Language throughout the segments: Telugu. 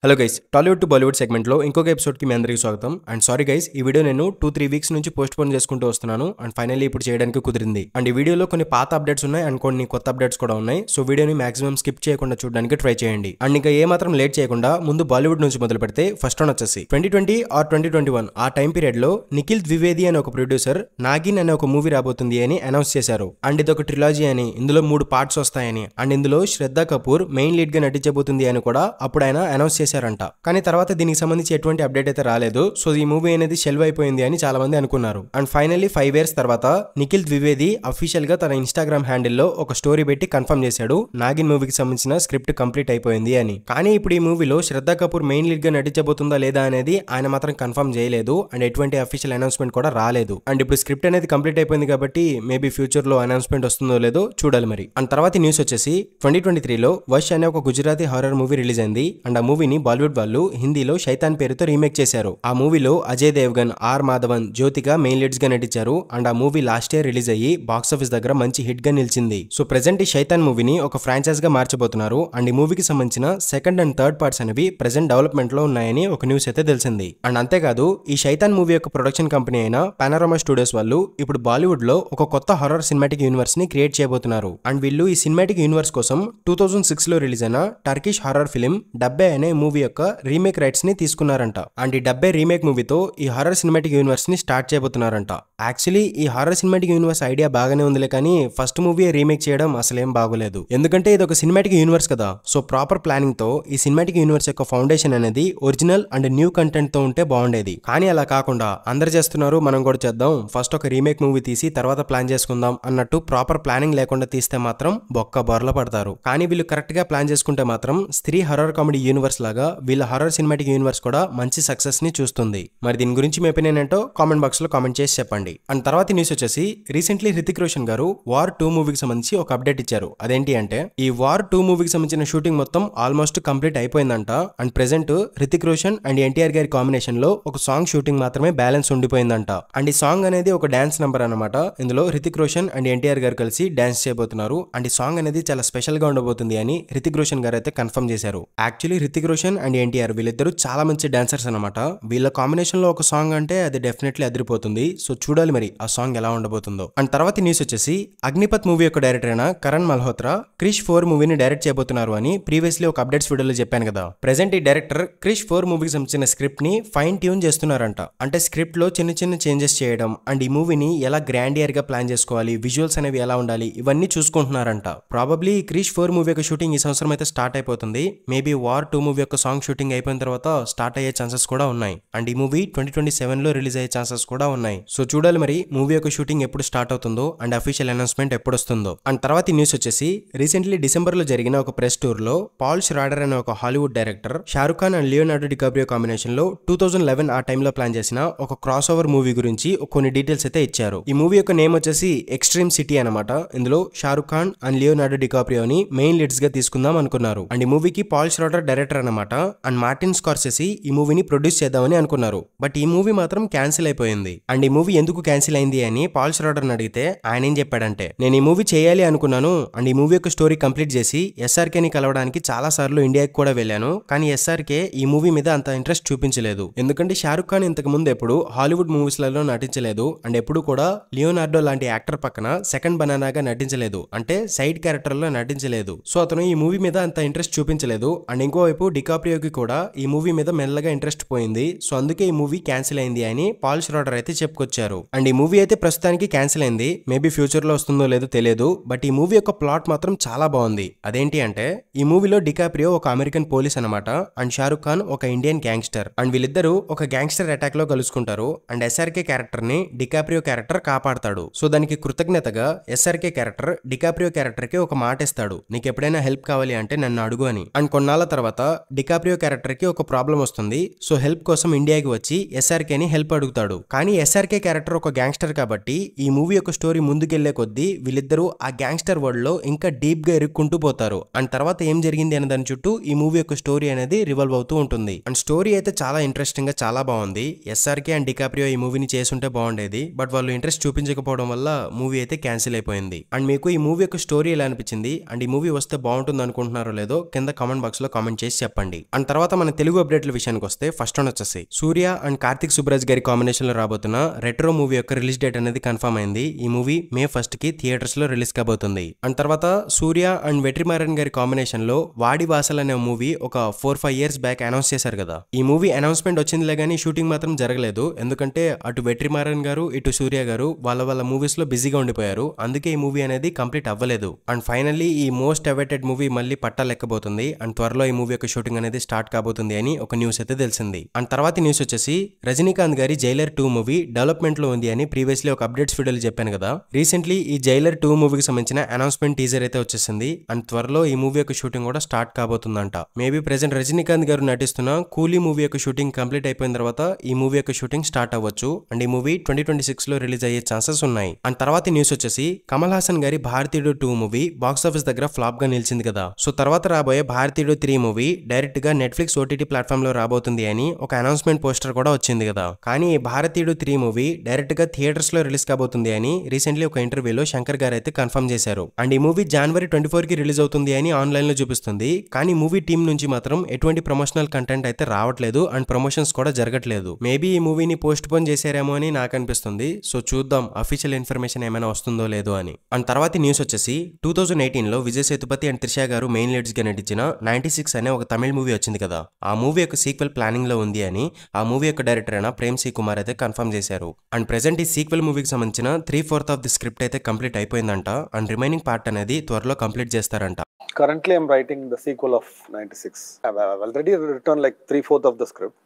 Hello guys, Tollywood to Bollywood సెగ్మెంట్లో ఇంకొక ఎపిసోడ్కి మీ అందరికీ స్వాగతం. అండ్ సారీ గైస్, ఈ వీడియో నేను 2-3 వీక్స్ నుంచి పోస్ట్ పోన్ చేసుకుంటూ వస్తున్నాను. అండ్ ఫైనల్లీ ఇప్పుడు చేయడానికి కుదిరింది. అండ్ ఈ వీడియోలో కొన్ని పాత అప్డేట్స్ ఉన్నాయి అండ్ కొన్ని కొత్త అప్డేట్స్ కూడా ఉన్నాయి. సో వీడియోని మాక్సిమం స్కిప్ చేయకుండా చూడడానికి ట్రై చేయండి. అండ్ ఇంకా ఏ మాత్రం లేట్ చేయకుండా ముందు బాలీవుడ్ నుంచి మొదలు పెడితే ఫస్ట్ వన్ వచ్చేసి 2020 ఆర్ 2021 ఆ టైం పీరియడ్ లో నిఖిల్ ద్వివేది అనే ఒక ప్రొడ్యూసర్ నాగిన్ అనే ఒక మూవీ రాబోతుంది అని అనౌన్స్ చేశారు. అండ్ ఇది ఒక ట్రిలాజీ అని, ఇందులో 3 పార్ట్స్ వస్తాయని, అండ్ ఇందులో శ్రద్ధా కపూర్ మెయిన్ లీడ్ గా నటించబోతుంది అని కూడా అప్పుడు ఆయన అనౌన్స్ చేశారంట. కానీ తర్వాత దీనికి సంబంధించి ఎటువంటి అప్డేట్ అయితే రాలేదు. సో ఈ మూవీ అనేది షెల్వ్ అయిపోయింది అని చాలా మంది అనుకున్నారు. అండ్ ఫైనల్లీ 5 years తర్వాత నిఖిల్ ద్వివేది అఫీషియల్ గా తన ఇన్స్టాగ్రామ్ హ్యాండిల్లో ఒక స్టోరీ పెట్టి కన్ఫర్మ్ చేశాడు నాగిన్ మూవీకి సంబంధించిన స్క్రిప్ట్ కంప్లీట్ అయిపోయింది అని. కానీ ఇప్పుడు ఈ మూవీలో శ్రద్ధా కపూర్ మెయిన్ లీడ్ గా నటించబోతుందా లేదా అనేది ఆయన మాత్రం కన్ఫర్మ్ చేయలేదు. అండ్ ఎటువంటి అఫీషియల్ అనౌన్స్మెంట్ కూడా రాలేదు. అండ్ ఇప్పుడు స్క్రిప్ట్ అనేది కంప్లీట్ అయిపోయింది కాబట్టి మేబీ ఫ్యూచర్ లో అనౌన్స్మెంట్ వస్తుందో లేదో చూడాలి మరి. అండ్ తర్వాత న్యూస్ వచ్చేసి 2023లో వష్ అనే ఒక గుజరాతీ హారర్ మూవీ రిలీజ్ అయింది. అండ్ ఆ మూవీని బాలీవుడ్ వాళ్ళు హిందీలో శైతాన్ పేరుతో రీమేక్ చేశారు. ఆ మూవీలో Ajay Devgn, R Madhavan, Jyothika main leads గా నటించారు. అండ్ ఆ మూవీ లాస్ట్ ఇయర్ రిలీజ్ అయ్యి బాక్స్ ఆఫీస్ దగ్గర మంచి హిట్ గా నిలిచింది. సో ప్రెసెంట్ ఈ శైతాన్ మూవీని ఒక ఫ్రాంచైజ్ గా మార్చబోతున్నారు. అండ్ ఈ మూవీకి సంబంధించిన సెకండ్ అండ్ థర్డ్ పార్ట్స్ అనేవి ప్రెసెంట్ డెవలప్మెంట్ లో ఉన్నాయని ఒక న్యూస్ అయితే తెలిసింది. అండ్ అంతేకాదు ఈ శైతాన్ మూవీ యొక్క ప్రొడక్షన్ కంపెనీ అయిన పానోరమా స్టూడియోస్ వాళ్ళు ఇప్పుడు బాలీవుడ్ లో ఒక కొత్త హారర్ సినిమాటిక్ యూనివర్స్ ని క్రియేట్ చేయబోతున్నారు. అండ్ వీళ్ళు ఈ సినిమాటిక్ యూనివర్స్ కోసం 2006 లో రిలీజ్ అయిన టర్కిష్ హారర్ ఫిలిం డబ్బే అనే మూవీ యొక్క రీమేక్ రైట్స్ ని తీసుకున్నారంట. అండ్ ఈ డబ్బే రీమేక్ మూవీతో ఈ హారర్ సినిమాటిక్ యూనివర్స్ ని స్టార్ట్ చేయబోతున్నారంట. యాక్చువల్లీ ఈ హారర్ సినిమాటిక్ యూనివర్స్ ఐడియా బాగానే ఉందిలే, కానీ ఫస్ట్ మూవీ రీమేక్ చేయడం అసలేం బాగోలేదు. ఎందుకంటే ఇది ఒక సినిమాటిక్ యూనివర్స్ కదా. సో ప్రాపర్ ప్లానింగ్ తో ఈ సినిమాటిక్ యూనివర్స్ యొక్క ఫౌండేషన్ అనేది ఒరిజినల్ అండ్ న్యూ కంటెంట్ తో ఉంటే బాగుండేది. కానీ అలా కాకుండా అందరు చేస్తున్నారు, మనం కూడా చేద్దాం, ఫస్ట్ ఒక రీమేక్ మూవీ తీసి తర్వాత ప్లాన్ చేసుకుందాం అన్నట్టు ప్రాపర్ ప్లానింగ్ లేకుండా తీస్తే మాత్రం బొక్క బొరల పడతారు. కానీ వీళ్ళు కరెక్ట్ గా ప్లాన్ చేసుకుంటే మాత్రం స్త్రీ హర్రర్ కామెడీ యూనివర్స్ లాగా వీళ్ళ హర్రర్ సినిమాటిక్ యూనివర్స్ కూడా మంచి సక్సెస్ ని చూస్తుంది. మరి దీని గురించి మీ ఒపీనియన్ ఏంటో కామెంట్ బాక్స్ లో కామెంట్ చేసి చెప్పండి. అండ్ తర్వాత న్యూస్ వచ్చేసి రీసెంట్లీ హృతిక్ రోషన్ గారు వార్ 2 మూవీకి సంబంధించి ఒక అప్డేట్ ఇచ్చారు. అదేంటి అంటే ఈ వార్ 2 మూవీకి సంబంధించిన షూటింగ్ మొత్తం ఆల్మోస్ట్ కంప్లీట్ అయిపోయిందంట. And present Hrithik Roshan and NTR గారి కాంబినేషన్ లో ఒక సాంగ్ షూటింగ్ మాత్రమే బ్యాలెన్స్ ఉండిపోయిందంట. అండ్ ఈ సాంగ్ అనేది ఒక డాన్స్ నెంబర్ అనమాట. ఇందులో హృతిక్ రోషన్ అండ్ ఎన్టీఆర్ గారు కలిసి డాన్స్ చేయబోతున్నారు. అండ్ ఈ సాంగ్ అనేది చాలా స్పెషల్ గా ఉండబోతుంది అని హృతిక్ రోషన్ గారు అయితే కన్ఫర్మ్ చేశారు. యాక్చువల్లీ హృతిక్ రోషన్ అండ్ ఎన్టీఆర్ వీళ్ళిద్దరూ చాలా మంచి డాన్సర్స్ అనమాట. వీళ్ళ కాంబినేషన్ లో ఒక సాంగ్ అంటే అది డెఫినెట్లీ అదిరిపోతుంది. సో చూడాలి మరి ఆ సాంగ్ ఎలా ఉండబోతుందో. అండ్ తర్వాత న్యూస్ వచ్చేసి అగ్నిపత్ మూవీ యొక్క డైరెక్టర్ అయిన కరణ్ మల్హోత్రా క్రిష్ 4 మూవీని డైరెక్ట్ చేయబోతున్నారు అని ప్రీవియస్లీ ఒక అప్డేట్స్ వీడియోలో చెప్పాను కదా. ప్రెసెంట్ ఈ డైరెక్టర్ క్రిష్ 4 మూవీకి సంబంధించిన స్క్రిప్ట్ ని ఫైన్ ట్యూన్ చేస్తున్నారంట. అంటే స్క్రిప్ట్ లో చిన్న చిన్న చేంజెస్ చేయడం అండ్ ఈ మూవీని ఎలా గ్రాండియర్ గా ప్లాన్ చేసుకోవాలి, విజువల్స్ అనేవి ఎలా ఉండాలి, ఇవన్నీ చూసుకుంటున్నారంట. ప్రాబబ్లీ క్రిష్ 4 మూవీ యొక్క షూటింగ్ ఈ సంవత్సరం అయితే స్టార్ట్ అయిపోతుంది. మేబీ వార్ 2 మూవీ యొక్క సాంగ్ షూటింగ్ అయిపోయిన తర్వాత స్టార్ట్ అయ్యే ఛాన్సెస్ కూడా ఉన్నాయి. అండ్ ఈ మూవీ 2027 లో రిలీజ్ అయ్యే ఛాన్సెస్ కూడా ఉన్నాయి. సో చూడాలి మరి మూవీ యొక్క షూటింగ్ ఎప్పుడు స్టార్ట్ అవుతుందో అండ్ అఫీషియల్ అనౌన్స్మెంట్ ఎప్పుడు వస్తుందో. అండ్ తర్వాత న్యూస్ వచ్చేసి రీసెంట్లీ డిసెంబర్ లో జరిగిన ఒక ప్రెస్ టూర్ లో పాల్ ష్రాడర్ అనే ఒక Hollywood director Shahrukh Khan and Leonardo DiCaprio combination లో 2011 ఆ టైంలో ప్లాన్ చేసిన ఒక క్రాస్ ఓవర్ మూవీ గురించి కొన్ని డీటెయిల్స్ అయితే ఇచ్చారు. ఈ మూవీ యొక్క నేమ్ వచ్చేసి ఎక్స్ట్రీమ్ సిటీ అనమాట. ఇందులో షారుఖ్ ఖాన్ అండ్ లియోనార్డో డికాప్రియోని మెయిన్ లీడ్స్ గా తీసుకుందాం అనుకున్నారు. అండ్ ఈ మూవీకి పాల్ ష్రాడర్ డైరెక్టర్ అనమాట. అండ్ మార్టిన్ స్కార్సెసీ ఈ మూవీని ప్రొడ్యూస్ చేద్దామని అనుకున్నారు. బట్ ఈ మూవీ మాత్రం క్యాన్సిల్ అయిపోయింది. అండ్ ఈ మూవీ ఎందుకు క్యాన్సిల్ అయింది అని పాల్ ష్రాడర్ అడిగితే ఆయన ఏం చెప్పాడంటే, నేను ఈ మూవీ చేయాలి అనుకున్నాను అండ్ ఈ మూవీ యొక్క స్టోరీ కంప్లీట్ చేసి ఎస్ఆర్కే ని కలవడానికి చాలా సార్లు ఇండియాకి కూడా వెళ్ళాను. కానీ ఎస్ఆర్కే ఈ మూవీ మీద అంత ఇంట్రెస్ట్ చూపించలేదు. ఎందుకంటే షారుఖ్ ఖాన్ ఇంతకు ముందు ఎప్పుడు హాలీవుడ్ మూవీస్ లలో నటించలేదు. అండ్ ఎప్పుడు కూడా లియోనార్డో లాంటి యాక్టర్ పక్కన సెకండ్ బనానాగా నటించలేదు. అంటే సైడ్ క్యారెక్టర్ లో నటించలేదు. సో అతను ఈ మూవీ మీద అంత ఇంట్రెస్ట్ చూపించలేదు. అండ్ ఇంకోవైపు డికాప్రియోకి కూడా ఈ మూవీ మీద మెల్లగా ఇంట్రెస్ట్ పోయింది. సో అందుకే ఈ మూవీ క్యాన్సిల్ అయింది అని పాల్ ష్రాడర్ అయితే చెప్పుకొచ్చారు. అండ్ ఈ మూవీ అయితే ప్రస్తుతానికి క్యాన్సిల్ అయింది. మేబీ ఫ్యూచర్ లో వస్తుందో లేదో తెలియదు. బట్ ఈ మూవీ యొక్క ప్లాట్ మాత్రం చాలా బాగుంది. అదేంటి అంటే ఈ మూవీలో డికాప్రియో ఒక అమెరికన్ పోలీస్ అనమాట. అండ్ షారుఖ్ ఖాన్ ఒక ఇండియన్ గ్యాంగ్స్టర్. అండ్ వీళ్ళిద్దరూ ఒక గ్యాంగ్స్టర్ అటాక్ లో కలుసుకుంటారు. అండ్ ఎస్ఆర్కే క్యారెక్టర్ ని డికాప్రియో క్యారెక్టర్ కాపాడతాడు. సో దానికి కృతజ్ఞతగా ఎస్ఆర్కే క్యారెక్టర్ డికాప్రియో క్యారెక్టర్ కి ఒక మాట ఇస్తాడు, నీకు ఎప్పుడైనా హెల్ప్ కావాలి అంటే నన్ను అడుగు అని. అండ్ కొన్నాళ్ళ తర్వాత డికాప్రియో క్యారెక్టర్ కి ఒక ప్రాబ్లం వస్తుంది. సో హెల్ప్ కోసం ఇండియాకి వచ్చి ఎస్ఆర్కే ని హెల్ప్ అడుగుతాడు. కానీ ఎస్ఆర్కే క్యారెక్టర్ ఒక గ్యాంగ్స్టర్ కాబట్టి ఈ మూవీ యొక్క స్టోరీ ముందుకెళ్లే కొద్దీ వీళ్ళిద్దరూ ఆ గ్యాంగ్స్టర్ వరల్డ్ లో ఇంకా డీప్ గా ఇరుక్కుంటూ పోతారు. అండ్ తర్వాత ఏం జరిగింది అనే దాని చుట్టూ ఈ మూవీ యొక్క స్టోరీ అనేది రివాల్వ్ అవుతూ ఉంటుంది. అండ్ స్టోరీ అయితే చాలా ఇంట్రెస్టింగ్ గా చాలా బాగుంది. ఎస్ఆర్కే అండ్ డికాప్రియో ఈ మూవీని చేసుంటే బాగుండేది. బట్ వాళ్ళు ఇంట్రెస్ట్ చూపించకపోవడం వల్ల మూవీ అయితే క్యాన్సిల్ అయిపోయింది. అండ్ మీకు ఈ మూవీ యొక్క స్టోరీ ఎలా అనిపించింది అండ్ ఈ మూవీ వస్తే బాగుంటుంది అనుకుంటున్నారో లేదో కింద కామెంట్ బాక్స్ లో కామెంట్ చేసి చెప్పండి. చూడండి. అండ్ తర్వాత మన తెలుగు అప్డేట్ల విషయానికి వస్తే ఫస్ట్ వన్ వచ్చేసి సూర్య అండ్ కార్తిక్ సుబ్రాజ్ గారి కాంబినేషన్ లో రాబోతున్న రెట్రో మూవీ యొక్క రిలీజ్ డేట్ అనేది కన్ఫర్మ్ అయింది. ఈ మూవీ May 1 కి థియేటర్స్ లో రిలీజ్ కాబోతుంది. అండ్ తర్వాత సూర్య అండ్ వెట్రిమారన్ గారి కాంబినేషన్ లో వాడి వాసల్ అనే మూవీ ఒక 4-5 years బ్యాక్ అనౌన్స్ చేశారు కదా. ఈ మూవీ అనౌన్స్మెంట్ వచ్చిందిలే గానీ షూటింగ్ మాత్రం జరగలేదు. ఎందుకంటే అటు వెట్రిమారన్ గారు ఇటు సూర్య గారు వాళ్ళ మూవీస్ లో బిజీగా ఉండిపోయారు. అందుకే ఈ మూవీ అనేది కంప్లీట్ అవ్వలేదు. అండ్ ఫైనల్లీ ఈ మోస్ట్ అవైటెడ్ మూవీ మళ్ళీ పట్టాలెక్కబోతుంది. అండ్ త్వరలో ఈ మూవీ యొక్క షూటింగ్ అనేది స్టార్ట్ కాబోతుంది అని ఒక న్యూస్ అయితే తెలిసింది. అండ్ తర్వాత న్యూస్ వచ్చేసి రజనీకాంత్ గారి జైలర్ 2 మూవీ డెవలప్మెంట్ లో ఉంది అని ప్రీవియస్లీ ఒక అప్డేట్స్ వీడియోలో చెప్పాను కదా. రీసెంట్లీ ఈ జైలర్ 2 మూవీకి సంబంధించిన అనౌన్స్మెంట్ టీజర్ అయితే వచ్చేసింది. అండ్ త్వరలో ఈ మూవీ యొక్క షూటింగ్ కూడా స్టార్ట్ కాబోతుందంట. మేబీ ప్రెసెంట్ రజనీకాంత్ గారు నటిస్తున్న కూలీ మూవీ యొక్క షూటింగ్ కంప్లీట్ అయిపోయిన తర్వాత ఈ మూవీ యొక్క షూటింగ్ స్టార్ట్ అవ్వచ్చు. అండ్ ఈ మూవీ 2026 లో రిలీజ్ అయ్యే ఛాన్సెస్ ఉన్నాయి. అండ్ తర్వాత న్యూస్ వచ్చేసి కమల్ హాసన్ గారి భారతీయుడు 2 మూవీ బాక్స్ ఆఫీస్ దగ్గర ఫ్లాప్ గా నిలిచింది కదా. సో తర్వాత రాబోయే భారతీయుడు 3 మూవీ డైరెక్ట్ గా నెట్ఫ్లిక్స్ ఓటీటీ ప్లాట్ఫామ్ లో రాబోతుంది అని ఒక అనౌన్స్మెంట్ పోస్టర్ కూడా వచ్చింది కదా. కానీ ఈ భారతీయుడు 3 మూవీ డైరెక్ట్ గా థియేటర్స్ లో రిలీజ్ కాబోతుంది అని రీసెంట్లీ ఒక ఇంటర్వ్యూలో శంకర్ గారు అయితే కన్ఫర్మ్ చేశారు. అండ్ ఈ మూవీ January 24 కి రిలీజ్ అవుతుంది అని ఆన్లైన్ లో చూపిస్తుంది. కానీ మూవీ టీమ్ నుంచి మాత్రం ఎటువంటి ప్రమోషనల్ కంటెంట్ అయితే రావట్లేదు అండ్ ప్రమోషన్స్ కూడా జరగట్లేదు. మేబీ ఈ మూవీని పోస్ట్ పోన్ చేశారేమో అని నాకు అనిపిస్తుంది. సో చూద్దాం అఫీషియల్ ఇన్ఫర్మేషన్ ఏమైనా వస్తుందో లేదో అని. అండ్ తర్వాత న్యూస్ వచ్చేసి 2018 లో విజయ్ సేతుపతి అండ్ త్రిష గారు మెయిన్ లీడ్స్ గా నటించిన 96 అనే ఒక తమిళ మూవీ వచ్చింది కదా. ఆ మూవీ యొక్క సీక్వెల్ ప్లానింగ్ లో ఉంది అని ఆ మూవీ యొక్క డైరెక్టర్ అయిన ప్రేమ్ సి కుమార్ అయితే కన్ఫర్మ్ చేశారు. అండ్ ప్రెసెంట్ ఈ సీక్వెల్ మూవీకి సంబంధించిన 3/4 ఆఫ్ ది స్క్రిప్ట్ అయితే కంప్లీట్ అయిపోయిందంట. అండ్ రిమైనింగ్ పార్ట్ అనేది త్వరలో కంప్లీట్ చేస్తారంట. Currently, I'm writing the sequel of 96. I've already written like 3/4 of the script,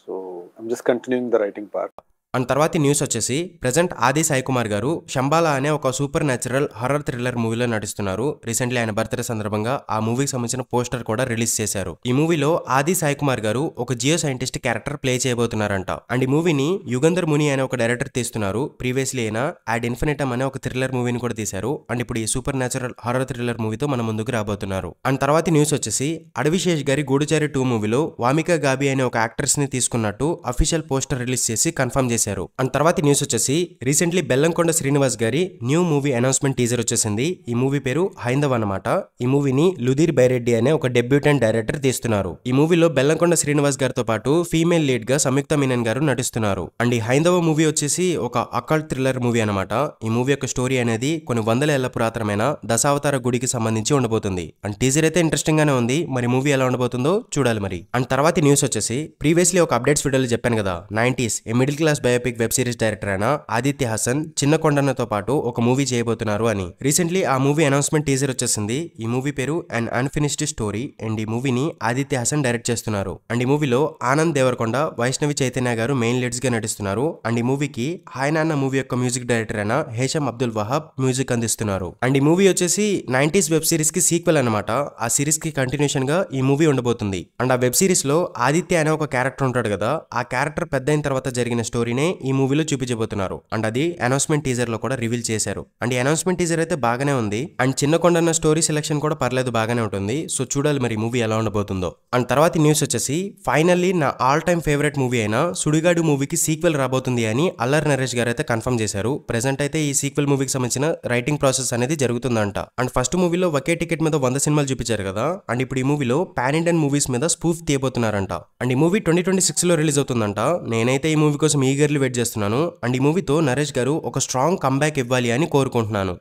so I'm just continuing the writing part. And తర్వాత న్యూస్ వచ్చేసి ప్రెసెంట్ ఆది సాయి కుమార్ గారు శంబాలా అనే ఒక సూపర్ న్యాచురల్ హర్రర్ థ్రిల్లర్ మూవీలో నటిస్తున్నారు. రీసెంట్లీ ఆయన బర్త్డే సందర్భంగా ఆ మూవీకి సంబంధించిన పోస్టర్ కూడా రిలీజ్ చేశారు. ఈ మూవీలో ఆది సాయి కుమార్ గారు ఒక జియో సైంటిస్ట్ క్యారెక్టర్ ప్లే చేయబోతున్నారంట. అండ్ ఈ మూవీని యుగంధర్ ముని అనే ఒక డైరెక్టర్ తీస్తున్నారు. ప్రీవియస్లీ అయినా యాడ్ ఇన్ఫినిటమ్ అనే ఒక థ్రిల్లర్ మూవీని కూడా తీశారు. అండ్ ఇప్పుడు ఈ సూపర్ న్యాచురల్ హర్రర్ థ్రిల్లర్ మూవీతో మన ముందుకు రాబోతున్నారు. అండ్ తర్వాత న్యూస్ వచ్చేసి అడవిశేష్ గారి గూడుచారి 2 మూవీలో వామికా గాబీ అనే ఒక యాక్ట్రెస్ ని తీసుకున్నట్టు అఫీషియల్ పోస్టర్ రిలీజ్ చేసి కన్ఫర్మ్ చేశారు. అండ్ తర్వాత న్యూస్ వచ్చేసి రీసెంట్లీ బెల్లంకొండ శ్రీనివాస్ గారి న్యూ మూవీ అనౌన్స్మెంట్ టీజర్ వచ్చేసింది. ఈ మూవీ పేరు హైందవ్ అన్నమాట. ఈ మూవీని లుధీర్ బైరెడ్డి అనే ఒక డెబ్యూటెంట్ డైరెక్టర్ తీస్తున్నారు. ఈ మూవీలో బెల్లంకొండ శ్రీనివాస్ గారితో పాటు ఫీమేల్ లీడ్ గా సంయుక్త మీనన్ గారు నటిస్తున్నారు. అండ్ ఈ హైందవ మూవీ వచ్చేసి ఒక అకల్ట్ థ్రిల్లర్ మూవీ అనమాట. ఈ మూవీ యొక్క స్టోరీ అనేది కొన్ని వందల ఏళ్ల పురాతనమైన దశావతార గుడికి సంబంధించి ఉండబోతుంది. అండ్ టీజర్ అయితే ఇంట్రెస్టింగ్ గానే ఉంది. మరి మూవీ ఎలా ఉండబోతుందో చూడాలి మరి. అండ్ తర్వాత న్యూస్ వచ్చేసి ప్రీవియస్లీ ఒక అప్డేట్స్ వీడియోలో చెప్పాను కదా, 90s a middle class biopic web series director అయిన ఆదిత్య హాసన్ చిన్న కొండన్నతో పాటు ఒక మూవీ చేయబోతున్నారు అని. రీసెంట్లీ ఆ మూవీ అనౌన్స్మెంట్ టీజర్ వచ్చేసింది. ఈ మూవీ పేరు అన్ అన్ఫినిష్డ్ స్టోరీ. అండ్ ఈ మూవీని ఆదిత్య హాసన్ డైరెక్ట్ చేస్తున్నారు. అండ్ ఈ మూవీలో ఆనంద్ దేవరకొండ, వైష్ణవి చైతన్య గారు మెయిన్ లీడ్స్ గా నటిస్తున్నారు. అండ్ ఈ మూవీకి హాయ్ నాన్న మూవీ యొక్క మ్యూజిక్ డైరెక్టర్ అయిన హేషమ్ అబ్దుల్ వహాబ్ మ్యూజిక్ అందిస్తున్నారు. అండ్ ఈ మూవీ వచ్చేసి 90s వెబ్ సిరీస్ కి సీక్వెల్ అనమాట. ఆ సిరీస్ కి కంటిన్యూషన్ గా ఈ మూవీ ఉండబోతుంది. అండ్ ఆ వెబ్ సిరీస్ లో ఆదిత్య అనే ఒక క్యారెక్టర్ ఉంటాడు కదా, ఆ క్యారెక్టర్ పెద్ద అయిన తర్వాత జరిగిన స్టోరీనే ఈ మూవీలో చూపించబోతున్నారు. అండ్ అది అనౌన్స్మెంట్ టీజర్ లో కూడా రివీల్ చేశారు. అండ్ ఈ అనౌన్స్మెంట్ టీజర్ అయితే బాగానే ఉంది. అండ్ చిన్న కొండన్న స్టోరీ సెలెక్షన్ కూడా పర్లేదు, బాగానే ఉంటుంది. సో చూడాలి మరి మూవీ ఎలా ఉండబోతుందో. అండ్ తర్వాత న్యూస్ వచ్చేసి ఫైనల్లీ నా ఆల్ టైమ్ ఫేవరెట్ మూవీ అయిన సుడిగాడు మూవీకి సీక్వెల్ రాబోతుంది అని అల్లరి నరేష్ గారు అయితే కన్ఫర్మ్ చేశారు. ప్రెసెంట్ అయితే ఈ సీక్వెల్ మూవీకి సంబంధించిన రైటింగ్ ప్రాసెస్ అనేది జరుగుతుందంట. అండ్ ఫస్ట్ మూవీలో ఒకే టికెట్ మీద 100 సినిమాలు చూపించారు కదా. అండ్ ఇప్పుడు ఈ మూవీలో పాన్ ఇండియన్ మూవీస్ మీద స్పూఫ్ తీయబోతున్నారంట. అండ్ ఈ మూవీ 2026 లో రిలీజ్ అవుతుందంట. నేనైతే ఈ మూవీ కోసం ఈగర్లీ వెయిట్ చేస్తున్నాను. అండ్ ఈ మూవీతో నరేష్ గారు ఒక స్ట్రాంగ్ కంబ్యాక్ ఇవ్వాలి అని కోరుకుంటున్నాను.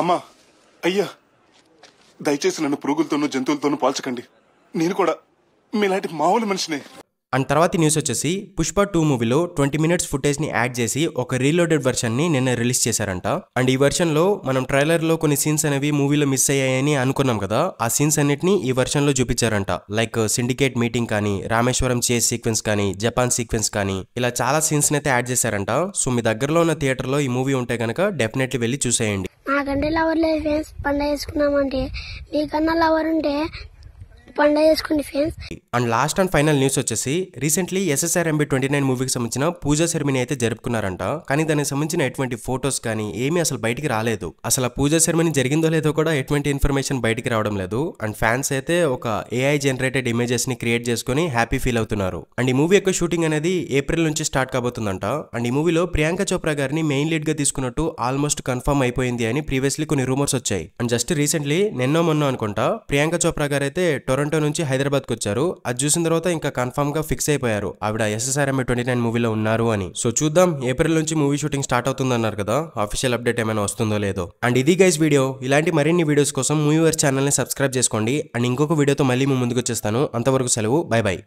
అమ్మా, అయ్యా, దయచేసి నన్ను పురుగులతోనూ జంతువులతోనూ పోల్చకండి. నేను కూడా మీలాంటి మామూలు మనిషినే. అండ్ తర్వాత న్యూస్ వచ్చేసి పుష్ప 2 మూవీలో 20 minutes ఫుటేజ్ ని యాడ్ చేసి ఒక రీలోడెడ్ వర్షన్ ని నిన్న రిలీజ్ చేశారంట. అండ్ ఈ వర్షన్ లో మనం ట్రైలర్ లో కొన్ని సీన్స్ అనేవి మూవీలో మిస్ అయ్యాయని అనుకున్నాం కదా, ఆ సీన్స్ అన్నిటిని ఈ వర్షన్ లో చూపించారంట. లైక్ సిండికేట్ మీటింగ్ కానీ, రామేశ్వరం చేస్ సీక్వెన్స్ కానీ, జపాన్ సీక్వెన్స్ కానీ, ఇలా చాలా సీన్స్ అయితే యాడ్ చేశారంట. సో మీ దగ్గరలో ఉన్న థియేటర్ లో ఈ మూవీ ఉంటే కనుక డెఫినెట్లీ వెళ్ళి చూసేయండి. నాకంటే లవర్ లేదు ఫ్రెండ్స్. పండగ చేసుకున్నామంటే మీకన్నా లవర్ ఉంటే పండుగ చేసుకోండి friends. And last and final news వచ్చేసి రీసెంట్లీ SSRMB 29 మూవీకి సంబంధించిన పూజా సెరమనీ అయితే జరుపుకున్నారంట. కానీ దానికి సంబంధించిన ఎటువంటి ఫొటోస్ కానీ ఏమీ అసలు బయటికి రాలేదు. అసలు ఆ పూజా సెరమనీ జరిగిందో లేదో కూడా ఎటువంటి ఇన్ఫర్మేషన్ బయటికి రావడం లేదు. అండ్ ఫ్యాన్స్ అయితే ఒక AI జనరేటెడ్ ఇమేజెస్ ని క్రియేట్ చేసుకుని హ్యాపీ ఫీల్ అవుతున్నారు. అండ్ ఈ మూవీ యొక్క షూటింగ్ అనేది ఏప్రిల్ నుంచి స్టార్ట్ కాబోతుందంట. అండ్ ఈ మూవీలో ప్రియాంక చోప్రా గారిని మెయిన్ లీడ్ గా తీసుకున్నట్టు ఆల్మోస్ట్ కన్ఫర్మ్ అయిపోయింది అని ప్రీవియస్లీ కొన్ని రూమర్స్ వచ్చాయి. అండ్ జస్ట్ రీసెంట్లీ నిన్నో మొన్నో అనుకుంటా ప్రియాంక చోప్రా గారు అయితే టొరంటో నుంచి హైదరాబాద్ కు వచ్చారు. అది చూసిన తర్వాత ఇంకా కన్ఫర్మ్ గా ఫిక్స్ అయిపోయారు ఆవిడ SSRMB 29 మూవీలో ఉన్నారు అని. సో చూద్దాం, ఏప్రిల్ నుంచి మూవీ షూటింగ్ స్టార్ట్ అవుతుంది అన్నారు కదా, ఆఫీషియల్ అప్డేట్ ఏమైనా వస్తుందో లేదో. అండ్ ఇది గైస్ వీడియో. ఇలాంటి మరిన్ని వీడియోస్ కోసం మూవీవర్స్ ఛానల్ ని సబ్స్క్రైబ్ చేసుకోండి. అండ్ ఇంకొక వీడియోతో మళ్ళీ ముందుకు వచ్చేస్తాను. అంతవరకు సెలవు, బై బై.